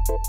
Alright,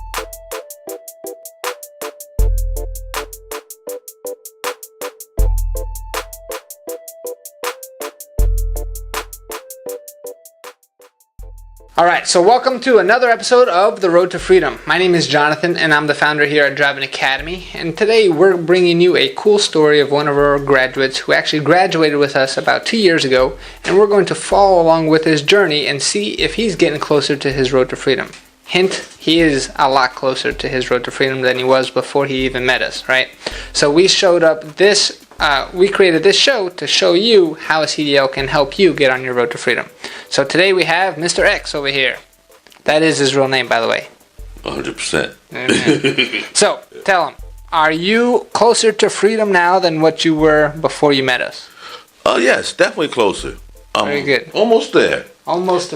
so welcome to another episode of The Road to Freedom. My name is Jonathan and I'm the founder here at Driving Academy, and today we're bringing you a cool story of one of our graduates who actually graduated with us about 2 years ago, and we're going to follow along with his journey and see if he's getting closer to his road to freedom. Hint, he is a lot closer to his road to freedom than he was before he even met us, right? So we created this show to show you how a CDL can help you get on your road to freedom. So today we have Mr. X over here. That is his real name, by the way. 100%. So, tell him, are you closer to freedom now than what you were before you met us? Oh, yes, definitely closer. Very good. Almost there. Almost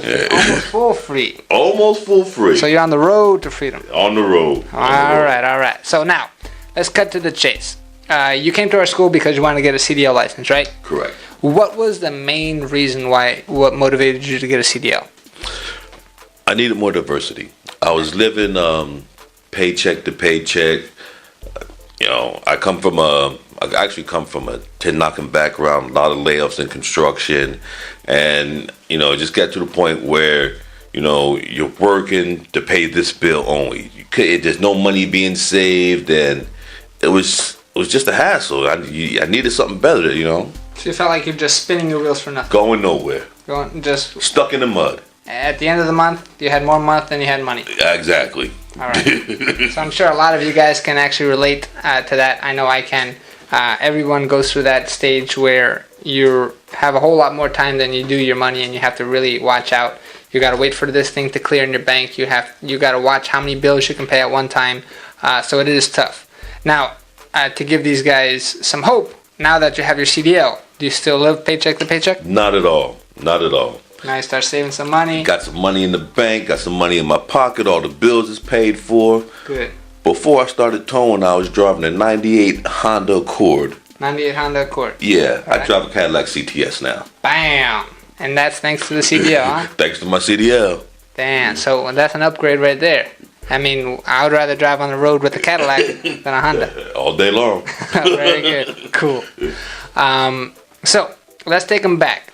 full free. Almost full free. So you're on the road to freedom. On the road. All right. So now, let's cut to the chase. You came to our school because you wanted to get a CDL license, right? Correct. What was the main reason what motivated you to get a CDL? I needed more diversity. I was living paycheck to paycheck. I actually come from a tin knocking background, a lot of layoffs in construction, and it just got to the point where you're working to pay this bill only. There's no money being saved, and it was just a hassle. I needed something better, So you felt like you're just spinning your wheels for nothing. Going nowhere. Just stuck in the mud. At the end of the month, you had more month than you had money. Exactly. All right. So I'm sure a lot of you guys can actually relate to that. I know I can. Everyone goes through that stage where you have a whole lot more time than you do your money, and you have to really watch out. You got to wait for this thing to clear in your bank. You got to watch how many bills you can pay at one time. So it is tough. Now, to give these guys some hope, now that you have your CDL, do you still live paycheck to paycheck? Not at all. Now you start saving some money. Got some money in the bank, got some money in my pocket, all the bills is paid for. Good. Before I started towing, I was driving a 98 Honda Accord. 98 Honda Accord. Yeah, I drive a Cadillac CTS now. Bam! And that's thanks to the CDL, huh? Thanks to my CDL. Damn, so that's an upgrade right there. I mean, I would rather drive on the road with a Cadillac than a Honda. All day long. Very good. Cool. So, let's take them back.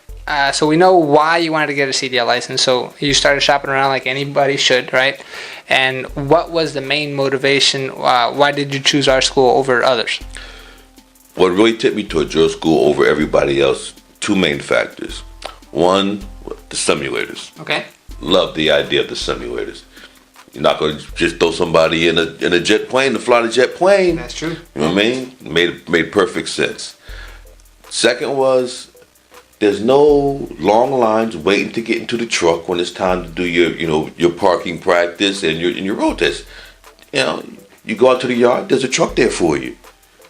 So we know why you wanted to get a CDL license. So you started shopping around like anybody should, right? And what was the main motivation? Why did you choose our school over others? What really tipped me to a drill school over everybody else, two main factors. One, the simulators. Okay. Love the idea of the simulators. You're not going to just throw somebody in a jet plane to fly the jet plane. That's true. You know what I mean? Made perfect sense. Second was, there's no long lines waiting to get into the truck when it's time to do your parking practice and your road test. You go out to the yard, there's a truck there for you.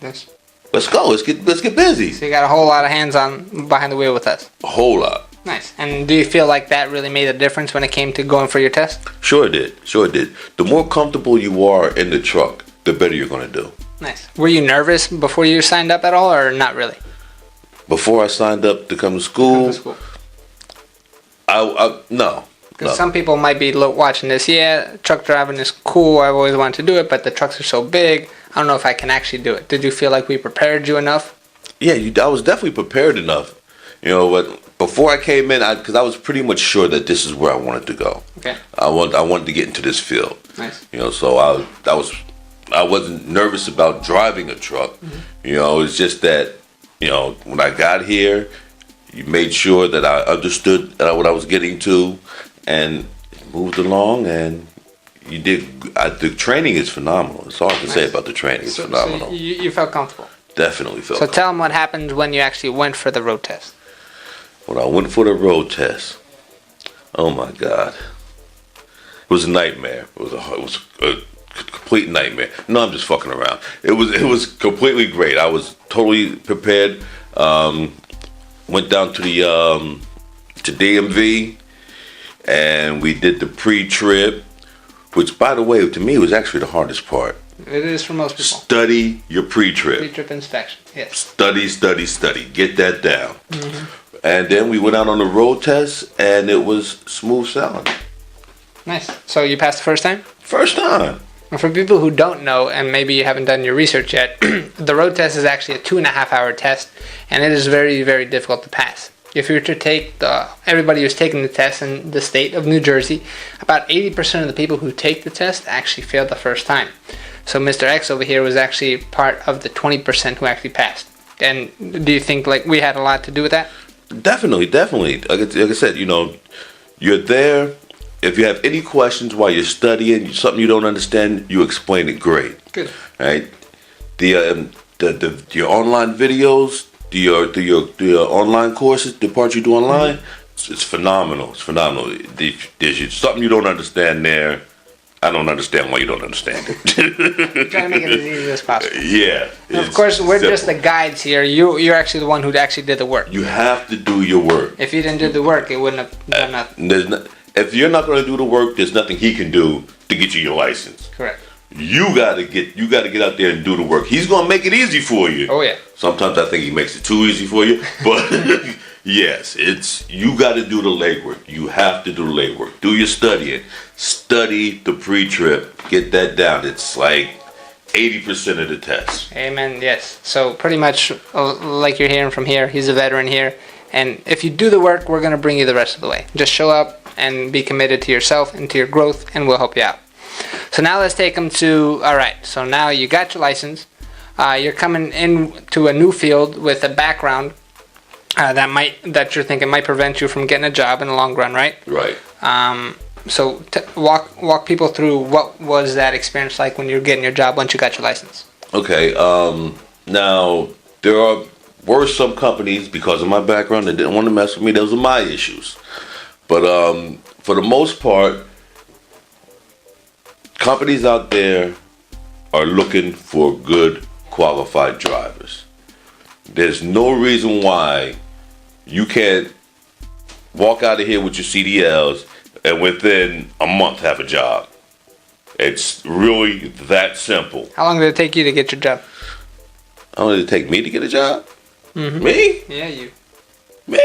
Yes. Let's go. Let's get busy. So you got a whole lot of hands on behind the wheel with us. A whole lot. Nice. And do you feel like that really made a difference when it came to going for your test? Sure it did. The more comfortable you are in the truck, the better you're going to do. Nice. Were you nervous before you signed up at all, or not really? Before I signed up to come to school, no. Because some people might be watching this. Yeah, truck driving is cool. I've always wanted to do it, but the trucks are so big. I don't know if I can actually do it. Did you feel like we prepared you enough? Yeah, I was definitely prepared enough. But before I came in, because I was pretty much sure that this is where I wanted to go. Okay. I wanted to get into this field. Nice. So I wasn't nervous about driving a truck. Mm-hmm. It's just that when I got here, you made sure that I understood what I was getting to, and moved along, and you did. The training is phenomenal. That's all I can say about the training. It's phenomenal. So you felt comfortable? Definitely felt comfortable. So tell them what happened when you actually went for the road test. When I went for the road test, oh my God, it was a nightmare. It was a complete nightmare. No, I'm just fucking around. It was completely great. I was totally prepared. Went down to the to DMV, and we did the pre-trip, which, by the way, to me was actually the hardest part. It is for most people. Study your pre-trip. Pre-trip inspection. Yes. Study. Get that down. Mm-hmm. And then we went out on the road test, and it was smooth sailing. Nice. So you passed the first time? First time. And for people who don't know, and maybe you haven't done your research yet, the road test is actually a 2.5-hour test, and it is very, very difficult to pass. If you were to take everybody who's taking the test in the state of New Jersey, about 80% of the people who take the test actually failed the first time. So Mr. X over here was actually part of the 20% who actually passed. And do you think like we had a lot to do with that? Definitely. Like I said, you're there. If you have any questions while you're studying, something you don't understand, you explain it great. Good. Right? Your online videos, your online courses, the parts you do online, it's phenomenal. It's phenomenal. There's something you don't understand there. I don't understand why you don't understand it. Try to make it as easy as possible. Yeah. And of course, we're just the guides here. You're actually the one who actually did the work. You have to do your work. If you didn't do the work, it wouldn't have done nothing. If you're not going to do the work, there's nothing he can do to get you your license. Correct. You gotta get out there and do the work. He's gonna make it easy for you. Oh yeah. Sometimes I think he makes it too easy for you, but yes, you got to do the legwork. You have to do the legwork. Do your studying. Study the pre-trip. Get that down. It's like 80% of the test. Amen. Yes. So pretty much like you're hearing from here, he's a veteran here, and if you do the work, we're gonna bring you the rest of the way. Just show up and be committed to yourself and to your growth, and we'll help you out. So now let's take them to, all right, so now you got your license. You're coming into a new field with a background that you're thinking might prevent you from getting a job in the long run, right? Right. So walk people through what was that experience like when you were getting your job once you got your license. Okay. Now, there were some companies, because of my background, that didn't want to mess with me. Those are my issues. But for the most part, companies out there are looking for good, qualified drivers. There's no reason why you can't walk out of here with your CDLs and within a month have a job. It's really that simple. How long did it take you to get your job? How long did it take me to get a job? Mm-hmm. Me? Yeah, you. Me?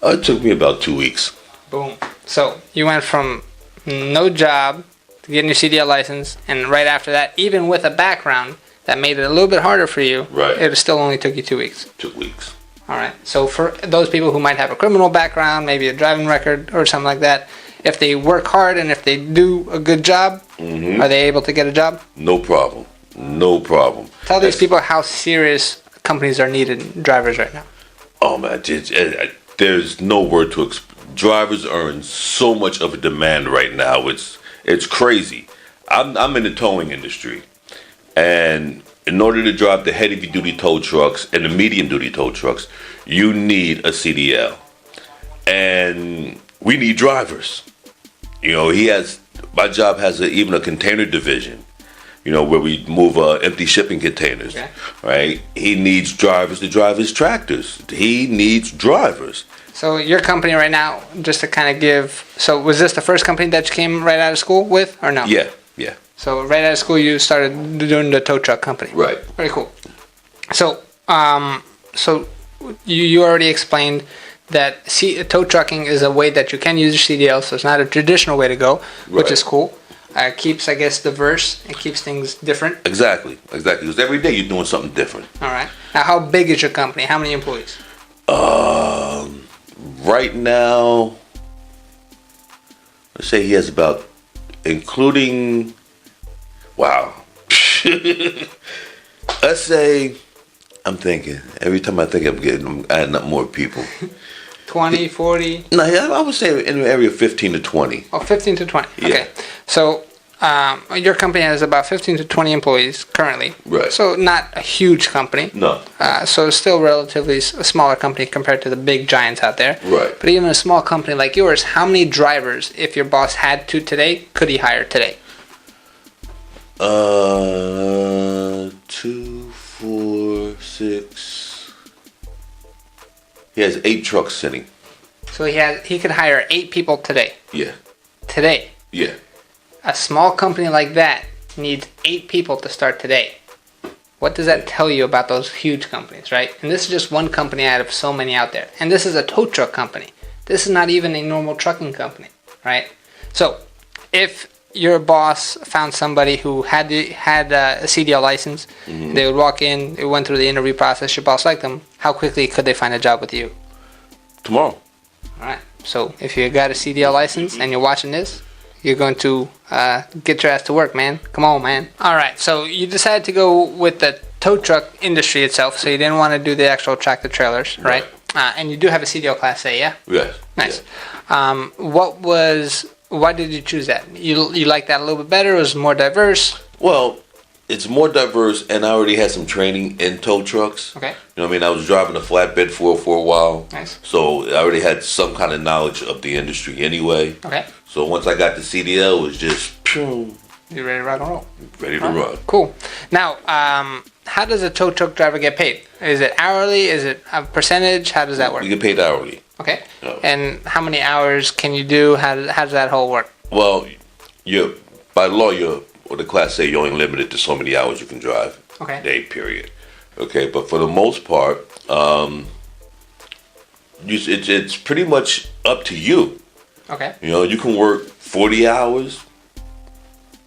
It took me about 2 weeks. Boom. So you went from no job to getting your CDL license, and right after that, even with a background that made it a little bit harder for you, right, it still only took you 2 weeks. 2 weeks. All right. So for those people who might have a criminal background, maybe a driving record or something like that, if they work hard and if they do a good job, are they able to get a job? No problem. No problem. Tell these people how serious companies are needing drivers right now. Oh man, there's no word to explain. Drivers are in so much of a demand right now. It's crazy. I'm in the towing industry, and in order to drive the heavy duty tow trucks and the medium duty tow trucks, you need a CDL, and we need drivers. My job has even a container division, where we move empty shipping containers. Okay. Right? He needs drivers to drive his tractors. He needs drivers. So your company right now, just to kind of give, so was this the first company that you came right out of school with, or no? Yeah. So right out of school, you started doing the tow truck company. Right. Very cool. So, you already explained that tow trucking is a way that you can use your CDL, so it's not a traditional way to go, which is cool. It keeps, I guess, diverse. It keeps things different. Exactly. Because every day you're doing something different. All right. Now, how big is your company? How many employees? Right now, let's say he has about, including, wow. Let's say, I'm thinking, every time I think I'm adding up more people. 20, 40? No, I would say in the area of 15 to 20. Oh, 15 to 20. Yeah. Okay. So, your company has about 15 to 20 employees currently. Right. So, not a huge company. No. So, it's still relatively a smaller company compared to the big giants out there. Right. But even a small company like yours, how many drivers, if your boss had to today, could he hire today? 2, 4, 6. He has 8 trucks sitting. So he could hire 8 people today. Yeah. Today. Yeah. A small company like that needs 8 people to start today. What does that tell you about those huge companies, right? And this is just one company out of so many out there. And this is a tow truck company. This is not even a normal trucking company, right? So if your boss found somebody who had a CDL license, they would walk in, it went through the interview process, your boss liked them, how quickly could they find a job with you? Tomorrow. All right. So if you got a CDL license and you're watching this, you're going to get your ass to work, man. Come on, man. All right. So you decided to go with the tow truck industry itself. So you didn't want to do the actual tractor trailers, right? And you do have a CDL Class A, yeah? Yes. Nice. Yes. Why did you choose that? You like that a little bit better? It was more diverse? Well, it's more diverse, and I already had some training in tow trucks. Okay. You know what I mean? I was driving a flatbed for a while. Nice. So I already had some kind of knowledge of the industry anyway. Okay. So once I got the CDL, it was just you ready to rock and roll? Ready to run. Cool. Now, how does a tow truck driver get paid? Is it hourly? Is it a percentage? How does that work? You get paid hourly. Okay. Oh. And how many hours can you do? How does that whole work? Well, by law, or the Class A, you're only limited to so many hours you can drive. Okay. Day period. Okay, but for the most part, it's pretty much up to you. Okay. You know, you can work 40 hours.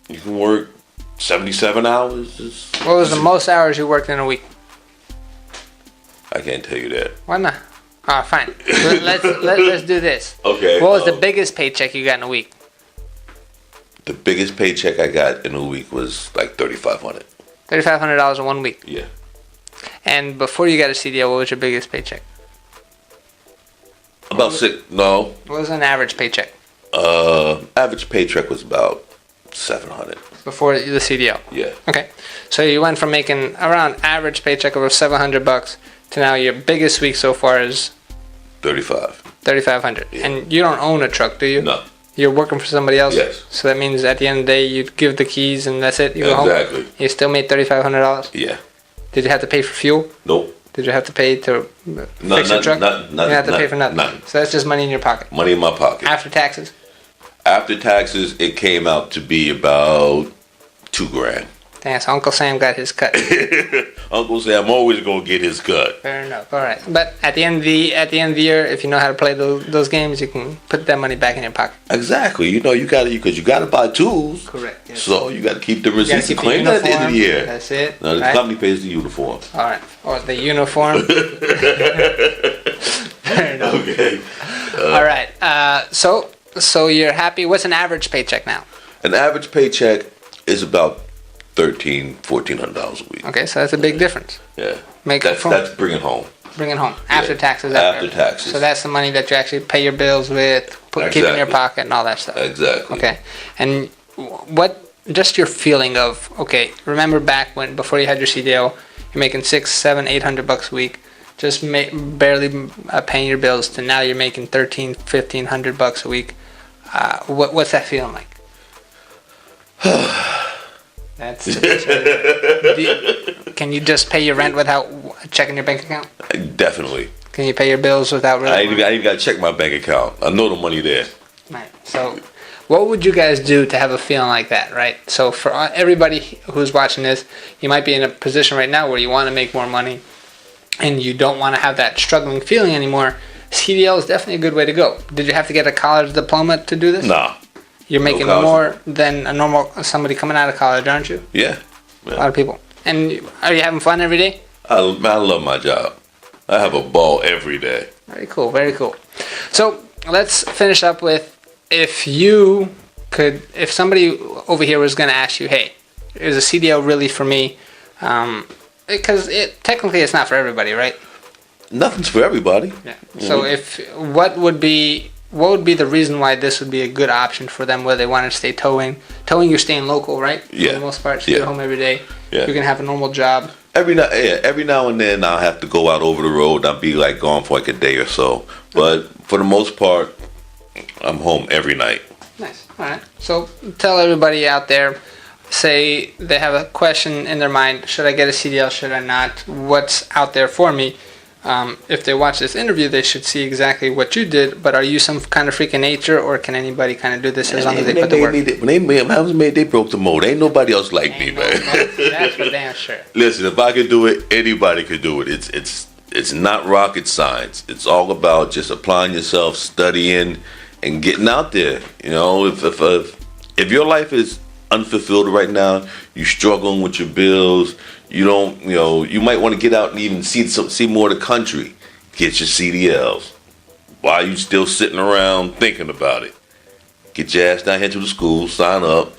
You can work 77 hours. What was the most hours you worked in a week? I can't tell you that. Why not? Fine. Let's do this. Okay. What was the biggest paycheck you got in a week? The biggest paycheck I got in a week was like $3,500. $3,500 in 1 week. Yeah. And before you got a CDL, what was your biggest paycheck? About six. No. What was an average paycheck? Average paycheck was about $700. Before the CDL. Yeah. Okay. So you went from making around average paycheck of $700 to now your biggest week so far is $3,500. Yeah. And you don't own a truck, do you? No. You're working for somebody else? Yes. So that means at the end of the day, you give the keys and that's it? You go home? Exactly. You still made $3,500? Yeah. Did you have to pay for fuel? Nope. Did you have to pay to fix your truck? You didn't have to pay for nothing. Nothing. So that's just money in your pocket. Money in my pocket. After taxes? After taxes, it came out to be about $2,000. Damn, so Uncle Sam got his cut. Uncle Sam always gonna get his cut. Fair enough. All right. But at the end of the year, if you know how to play those games, you can put that money back in your pocket. Exactly. You know, you gotta buy tools. Correct. Yes. So you gotta keep the receipts keep and the claim at the end of the uniform. year. That's it. Now the Right? company pays the uniform. All right. Or the uniform. Fair enough. Okay. All right. So you're happy. What's an average paycheck now? An average paycheck is about $1,400 a week. Okay, so that's a big difference. Yeah. That's bringing home. Bringing home after taxes. After taxes. So that's the money that you actually pay your bills with, keep in your pocket, and all that stuff. Exactly. Okay. And just your feeling of, okay, remember back before you had your CDL, you're making $600, $700, $800 a week, just barely paying your bills, to now you're making $1,300, $1,500 a week. What's that feeling like? Can you just pay your rent without checking your bank account? Definitely. Can you pay your bills without really? I ain't even got to check my bank account. I know the money there. Right. So, what would you guys do to have a feeling like that, right? So, for everybody who's watching this, you might be in a position right now where you want to make more money and you don't want to have that struggling feeling anymore. CDL is definitely a good way to go. Did you have to get a college diploma to do this? Nah. You're making more than somebody coming out of college, aren't you? Yeah. A lot of people. And are you having fun every day? I love my job. I have a ball every day. Very cool, very cool. So let's finish up with, if somebody over here was going to ask you, hey, is a CDL really for me? Because technically it's not for everybody, right? Nothing's for everybody. Yeah. So what would be the reason why this would be a good option for them, whether they want to stay towing? Towing, you're staying local, right? Yeah. For the most part, so you're home every day. Yeah. You're gonna have a normal job. Every now and then I'll have to go out over the road. I'll be like gone for like a day or so. But for the most part, I'm home every night. Nice. All right. So tell everybody out there, say they have a question in their mind, should I get a CDL, should I not? What's out there for me? If they watch this interview, they should see exactly what you did. But are you some kind of freak of nature, or can anybody kind of do this as long as they put the work? They broke the mold. Ain't nobody else like me, man. That's for damn sure. Listen, if I could do it, anybody could do it. It's not rocket science. It's all about just applying yourself, studying, and getting out there. You know, if if your life is unfulfilled right now, you struggling with your bills, you don't, you might want to get out and even see more of the country. Get your CDLs. Why are you still sitting around thinking about it? Get your ass down here to the school, sign up,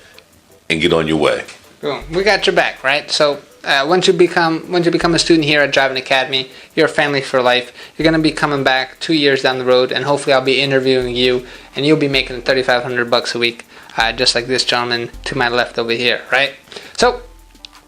and get on your way. Boom. We got your back, right? So once you become a student here at Driving Academy, you're a family for life. You're gonna be coming back 2 years down the road, and hopefully I'll be interviewing you, and you'll be making $3,500 a week, just like this gentleman to my left over here, right? So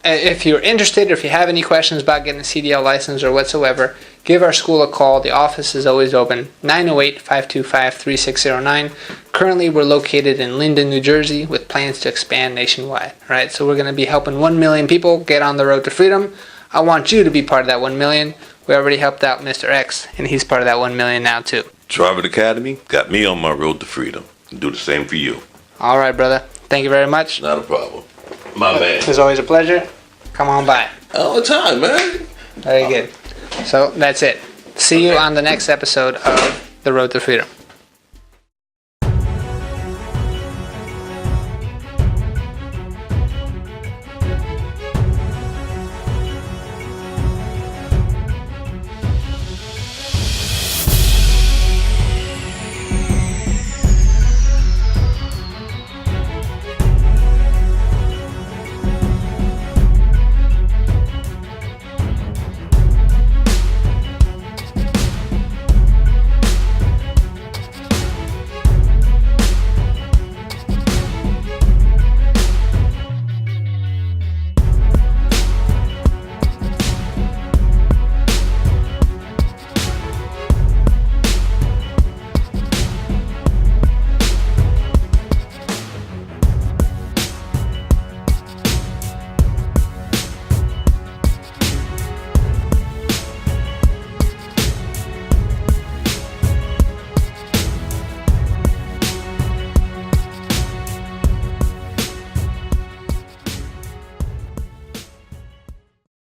if you're interested, or if you have any questions about getting a CDL license or whatsoever, give our school a call. The office is always open, 908-525-3609. Currently, we're located in Linden, New Jersey, with plans to expand nationwide, right? So we're going to be helping 1 million people get on the road to freedom. I want you to be part of that 1 million. We already helped out Mr. X, and he's part of that 1 million now, too. Driving Academy got me on my road to freedom. And do the same for you. All right, brother. Thank you very much. Not a problem. My man. It's always a pleasure. Come on by. All the time, man. Very good. So that's it. See you on the next episode of The Road to Freedom.